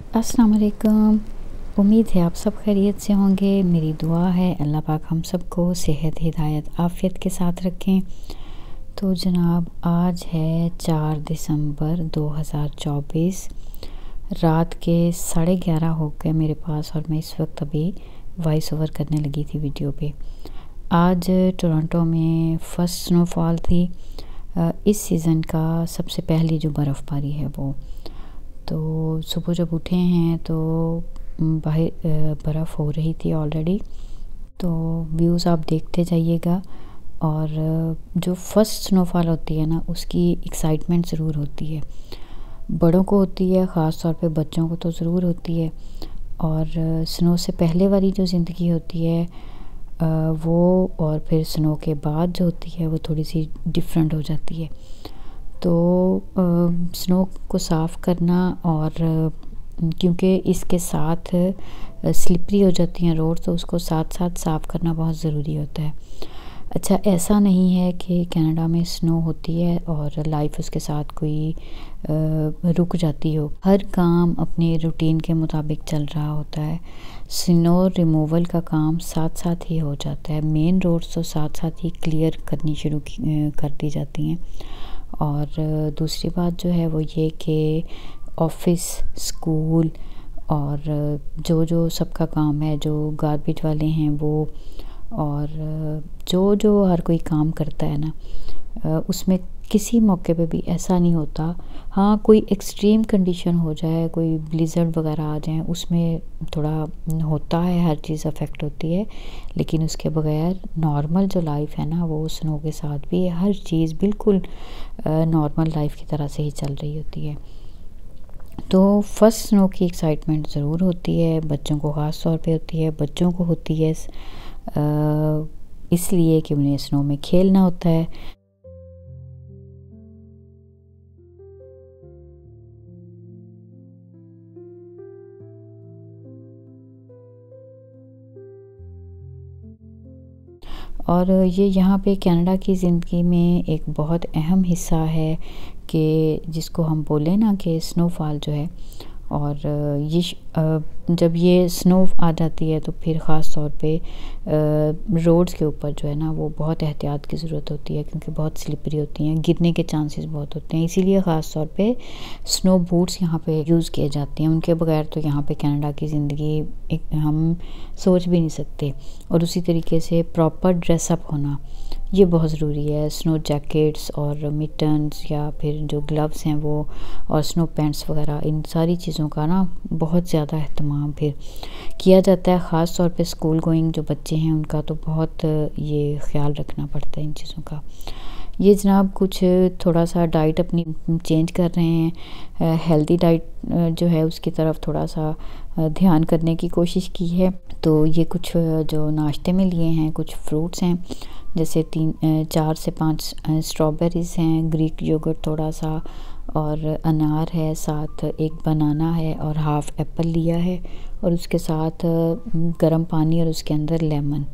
अस्सलाम वालेकुम। उम्मीद है आप सब खैरियत से होंगे। मेरी दुआ है अल्लाह पाक हम सबको सेहत, हिदायत, आफ़ियत के साथ रखें। तो जनाब आज है 4 दिसंबर 2024। रात के 11:30 हो गए मेरे पास और मैं इस वक्त अभी वॉइस ओवर करने लगी थी वीडियो पे। आज टोरंटो में फ़र्स्ट स्नोफॉल थी, इस सीज़न का सबसे पहली जो बर्फ़बारी है वो। तो सुबह जब उठे हैं तो बाहर बर्फ़ हो रही थी ऑलरेडी। तो व्यूज़ आप देखते जाइएगा। और जो फर्स्ट स्नोफॉल होती है ना, उसकी एक्साइटमेंट ज़रूर होती है, बड़ों को होती है, ख़ास तौर पे बच्चों को तो ज़रूर होती है। और स्नो से पहले वाली जो ज़िंदगी होती है वो और फिर स्नो के बाद जो होती है वो थोड़ी सी डिफरेंट हो जाती है। तो स्नो को साफ़ करना और क्योंकि इसके साथ स्लिपरी हो जाती हैं रोड, तो उसको साथ साथ साफ़ करना बहुत ज़रूरी होता है। अच्छा, ऐसा नहीं है कि कनाडा में स्नो होती है और लाइफ उसके साथ कोई रुक जाती हो। हर काम अपने रूटीन के मुताबिक चल रहा होता है। स्नो रिमूवल का काम साथ साथ ही हो जाता है। मेन रोड्स तो साथ साथ ही क्लियर करनी शुरू कर दी जाती हैं। और दूसरी बात जो है वो ये कि ऑफ़िस, स्कूल और जो जो सबका काम है, जो गार्बेज वाले हैं वो, और जो जो हर कोई काम करता है ना, उसमें किसी मौके पे भी ऐसा नहीं होता। हाँ, कोई एक्सट्रीम कंडीशन हो जाए, कोई ब्लिज़र्ड वगैरह आ जाए, उसमें थोड़ा होता है, हर चीज़ अफेक्ट होती है। लेकिन उसके बगैर नॉर्मल जो लाइफ है ना, वो स्नो के साथ भी हर चीज़ बिल्कुल नॉर्मल लाइफ की तरह से ही चल रही होती है। तो फर्स्ट स्नो की एक्साइटमेंट ज़रूर होती है, बच्चों को ख़ास तौर पे होती है। बच्चों को होती है इसलिए कि उन्हें स्नो में खेलना होता है। और ये यहाँ पे कनाडा की ज़िंदगी में एक बहुत अहम हिस्सा है कि जिसको हम बोलें ना कि स्नोफॉल जो है। और जब ये स्नो आ जाती है तो फिर ख़ास तौर पे रोड्स के ऊपर जो है ना, वो बहुत एहतियात की ज़रूरत होती है, क्योंकि बहुत स्लिपरी होती हैं, गिरने के चांसेस बहुत होते हैं। इसीलिए ख़ास तौर पे स्नो बूट्स यहाँ पे यूज़ किए जाते हैं। उनके बगैर तो यहाँ पे कनाडा की ज़िंदगी एक हम सोच भी नहीं सकते। और उसी तरीके से प्रॉपर ड्रेसअप होना ये बहुत ज़रूरी है। स्नो जैकेट्स और मिटन्स या फिर जो ग्लव्स हैं वो, और स्नो पैंट्स वगैरह, इन सारी चीज़ों का ना बहुत ज़्यादा अहतमाम फिर किया जाता है। ख़ास तौर पे स्कूल गोइंग जो बच्चे हैं उनका तो बहुत ये ख़्याल रखना पड़ता है इन चीज़ों का। ये जनाब कुछ थोड़ा सा डाइट अपनी चेंज कर रहे हैं, हेल्दी डाइट जो है उसकी तरफ थोड़ा सा ध्यान करने की कोशिश की है। तो ये कुछ जो नाश्ते में लिए हैं, कुछ फ्रूट्स हैं, जैसे 4 से 5 स्ट्रॉबेरीज़ हैं, ग्रीक योगर्ट थोड़ा सा, और अनार है, साथ एक बनाना है और हाफ़ एप्पल लिया है, और उसके साथ गर्म पानी और उसके अंदर लेमन।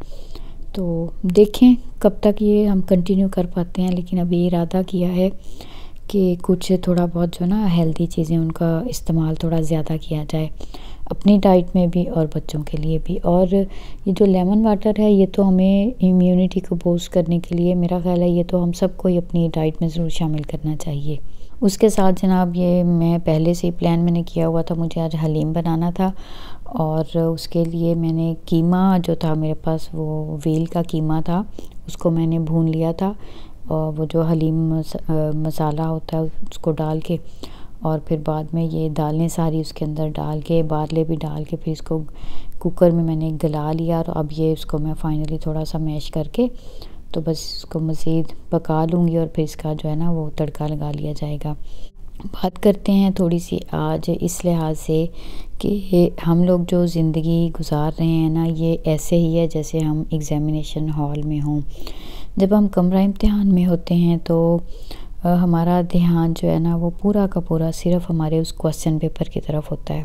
तो देखें कब तक ये हम कंटिन्यू कर पाते हैं, लेकिन अभी इरादा किया है कि कुछ थोड़ा बहुत जो ना हेल्दी चीज़ें उनका इस्तेमाल थोड़ा ज़्यादा किया जाए, अपनी डाइट में भी और बच्चों के लिए भी। और ये जो लेमन वाटर है ये तो हमें इम्यूनिटी को बूस्ट करने के लिए, मेरा ख़्याल है ये तो हम सबको ही अपनी डाइट में ज़रूर शामिल करना चाहिए। उसके साथ जनाब ये मैं पहले से ही प्लान मैंने किया हुआ था, मुझे आज हलीम बनाना था, और उसके लिए मैंने कीमा जो था मेरे पास, वो वेल का कीमा था, उसको मैंने भून लिया था। और वो जो हलीम मसाला होता है उसको डाल के, और फिर बाद में ये दालें सारी उसके अंदर डाल के, बारले भी डाल के, फिर इसको कुकर में मैंने गला लिया। और अब ये इसको मैं फ़ाइनली थोड़ा सा मैश करके तो बस इसको मज़ीद पका लूँगी, और फिर इसका जो है ना वो तड़का लगा लिया जाएगा। बात करते हैं थोड़ी सी आज इस लिहाज से कि हम लोग जो ज़िंदगी गुजार रहे हैं ना, ये ऐसे ही है जैसे हम एग्ज़ामिनेशन हॉल में हों। जब हम कमरा इम्तिहान में होते हैं तो हमारा ध्यान जो है ना वो पूरा का पूरा सिर्फ हमारे उस क्वेश्चन पेपर की तरफ होता है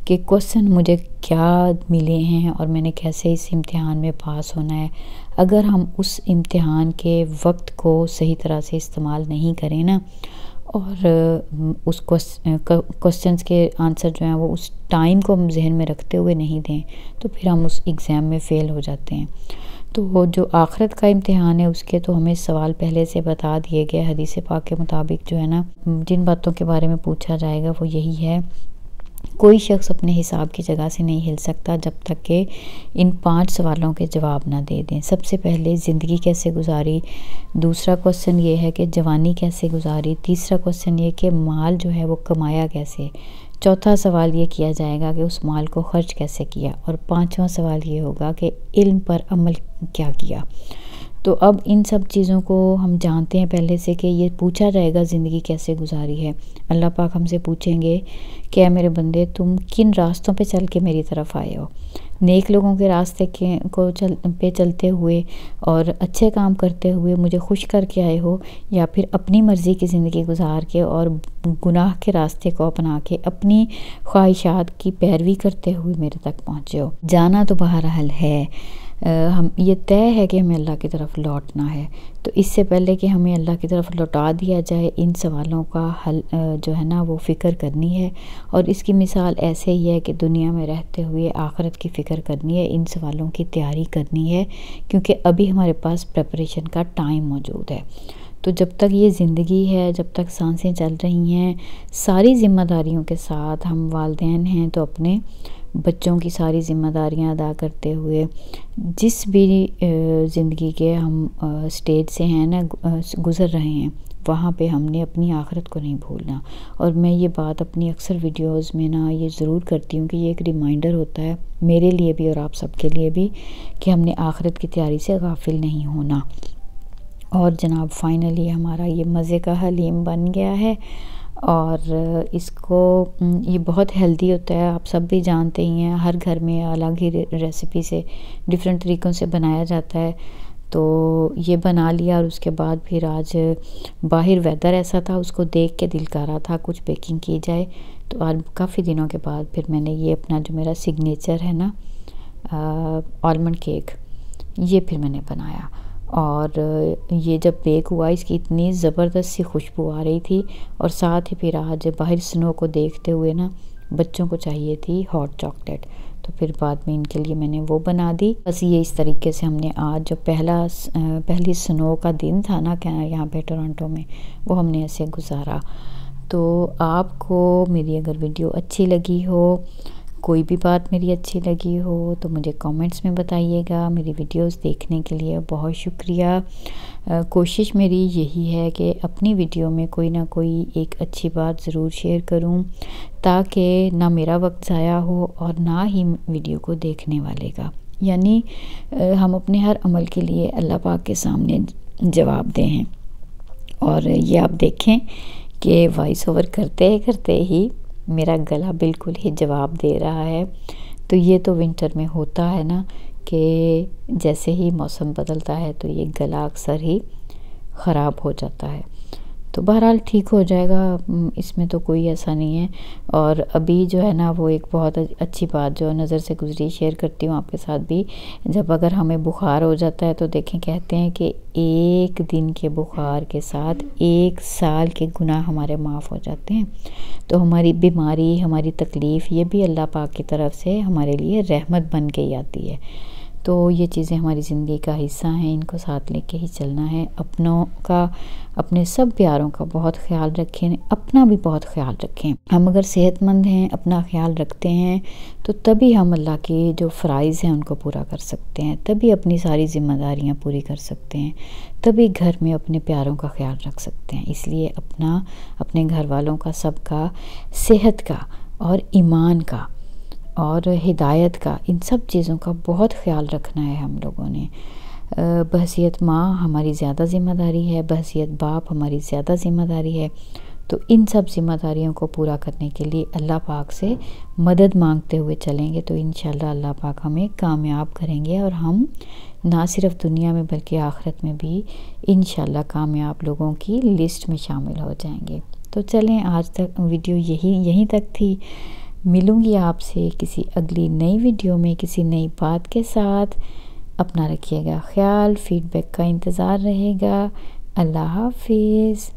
कि क्वेश्चन मुझे क्या मिले हैं और मैंने कैसे इस इम्तिहान में पास होना है। अगर हम उस इम्तिहान के वक्त को सही तरह से इस्तेमाल नहीं करें ना, और उस क्वेश्चंस के आंसर जो हैं वो उस टाइम को हम जहन में रखते हुए नहीं दें तो फिर हम उस एग्ज़ाम में फ़ेल हो जाते हैं। तो वो जो आखिरत का इम्तिहान है उसके तो हमें सवाल पहले से बता दिए गए। हदीस पाक के मुताबिक जो है ना, जिन बातों के बारे में पूछा जाएगा वो यही है, कोई शख्स अपने हिसाब की जगह से नहीं हिल सकता जब तक कि इन 5 सवालों के जवाब ना दे दें। सबसे पहले ज़िंदगी कैसे गुजारी, दूसरा क्वेश्चन ये है कि जवानी कैसे गुजारी, तीसरा क्वेश्चन ये कि माल जो है वो कमाया कैसे, चौथा सवाल ये किया जाएगा कि उस माल को खर्च कैसे किया, और पांचवा सवाल ये होगा कि इल्म पर अमल क्या किया। तो अब इन सब चीज़ों को हम जानते हैं पहले से कि ये पूछा जाएगा ज़िंदगी कैसे गुजारी है। अल्लाह पाक हमसे पूछेंगे क्या मेरे बंदे तुम किन रास्तों पे चल के मेरी तरफ आए हो, नेक लोगों के रास्ते पे चलते हुए और अच्छे काम करते हुए मुझे खुश करके आए हो, या फिर अपनी मर्ज़ी की ज़िंदगी गुजार के और गुनाह के रास्ते को अपना के अपनी ख्वाहिशात की पैरवी करते हुए मेरे तक पहुँचे हो। जाना तो बहरहाल है, हम ये तय है कि हमें अल्लाह की तरफ लौटना है। तो इससे पहले कि हमें अल्लाह की तरफ लौटा दिया जाए, इन सवालों का हल जो है ना वो फ़िक्र करनी है। और इसकी मिसाल ऐसे ही है कि दुनिया में रहते हुए आखिरत की फ़िक्र करनी है, इन सवालों की तैयारी करनी है, क्योंकि अभी हमारे पास प्रिपरेशन का टाइम मौजूद है। तो जब तक ये ज़िंदगी है, जब तक सांसें चल रही हैं, सारी ज़िम्मेदारियों के साथ हम वालिदैन हैं तो अपने बच्चों की सारी ज़िम्मेदारियां अदा करते हुए जिस भी ज़िंदगी के हम स्टेज से हैं ना गुज़र रहे हैं, वहाँ पे हमने अपनी आखिरत को नहीं भूलना। और मैं ये बात अपनी अक्सर वीडियोस में ना ये ज़रूर करती हूँ कि ये एक रिमाइंडर होता है मेरे लिए भी और आप सबके लिए भी कि हमने आखिरत की तैयारी से गाफिल नहीं होना। और जनाब फाइनली हमारा ये मज़े का हलीम बन गया है और इसको ये बहुत हेल्दी होता है, आप सब भी जानते ही हैं। हर घर में अलग ही रेसिपी से डिफरेंट तरीक़ों से बनाया जाता है। तो ये बना लिया और उसके बाद फिर आज बाहर वेदर ऐसा था, उसको देख के दिल कर रहा था कुछ बेकिंग की जाए। तो आज काफ़ी दिनों के बाद फिर मैंने ये अपना जो मेरा सिग्नेचर है ना आलमंड केक, ये फिर मैंने बनाया। और ये जब बेक हुआ इसकी इतनी ज़बरदस्त सी खुशबू आ रही थी। और साथ ही फिर आज बाहर स्नो को देखते हुए ना बच्चों को चाहिए थी हॉट चॉकलेट, तो फिर बाद में इनके लिए मैंने वो बना दी। बस ये इस तरीके से हमने आज जो पहली स्नो का दिन था ना यहाँ पे टोरंटो में, वो हमने ऐसे गुजारा। तो आपको मेरी अगर वीडियो अच्छी लगी हो, कोई भी बात मेरी अच्छी लगी हो तो मुझे कमेंट्स में बताइएगा। मेरी वीडियोस देखने के लिए बहुत शुक्रिया। कोशिश मेरी यही है कि अपनी वीडियो में कोई ना कोई एक अच्छी बात ज़रूर शेयर करूं, ताकि ना मेरा वक्त ज़ाया हो और ना ही वीडियो को देखने वाले का। यानी हम अपने हर अमल के लिए अल्लाह पाक के सामने जवाब दें हैं। और ये आप देखें कि वॉइस ओवर करते ही मेरा गला बिल्कुल ही जवाब दे रहा है। तो ये तो विंटर में होता है ना कि जैसे ही मौसम बदलता है तो ये गला अक्सर ही ख़राब हो जाता है। तो बहरहाल ठीक हो जाएगा, इसमें तो कोई ऐसा नहीं है। और अभी जो है ना वो एक बहुत अच्छी बात जो नज़र से गुजरी शेयर करती हूँ आपके साथ भी। जब अगर हमें बुखार हो जाता है तो देखें कहते हैं कि एक दिन के बुखार के साथ 1 साल के गुनाह हमारे माफ़ हो जाते हैं। तो हमारी बीमारी, हमारी तकलीफ़, ये भी अल्लाह पाक की तरफ से हमारे लिए रहमत बन के ही आती है। तो ये चीज़ें हमारी ज़िंदगी का हिस्सा हैं, इनको साथ लेके ही चलना है। अपनों का, अपने सब प्यारों का बहुत ख्याल रखें, अपना भी बहुत ख्याल रखें। हम अगर सेहतमंद हैं, अपना ख्याल रखते हैं, तो तभी हम अल्लाह के जो फ़राइज़ हैं उनको पूरा कर सकते हैं, तभी अपनी सारी ज़िम्मेदारियां पूरी कर सकते हैं, तभी घर में अपने प्यारों का ख्याल रख सकते हैं। इसलिए अपना, अपने घर वालों का, सबका, सेहत का और ईमान का और हिदायत का, इन सब चीज़ों का बहुत ख्याल रखना है हम लोगों ने। बहसियत माँ हमारी ज़्यादा ज़िम्मेदारी है, बहसियत बाप हमारी ज़्यादा ज़िम्मेदारी है। तो इन सब ज़िम्मेदारियों को पूरा करने के लिए अल्लाह पाक से मदद मांगते हुए चलेंगे तो इंशाल्लाह अल्लाह पाक हमें कामयाब करेंगे और हम ना सिर्फ दुनिया में बल्कि आखिरत में भी इंशाल्लाह कामयाब लोगों की लिस्ट में शामिल हो जाएंगे। तो चलें, आज तक वीडियो यहीं तक थी। मिलूँगी आपसे किसी अगली नई वीडियो में किसी नई बात के साथ। अपना रखिएगा ख्याल, फीडबैक का इंतज़ार रहेगा। अल्लाह हाफिज़।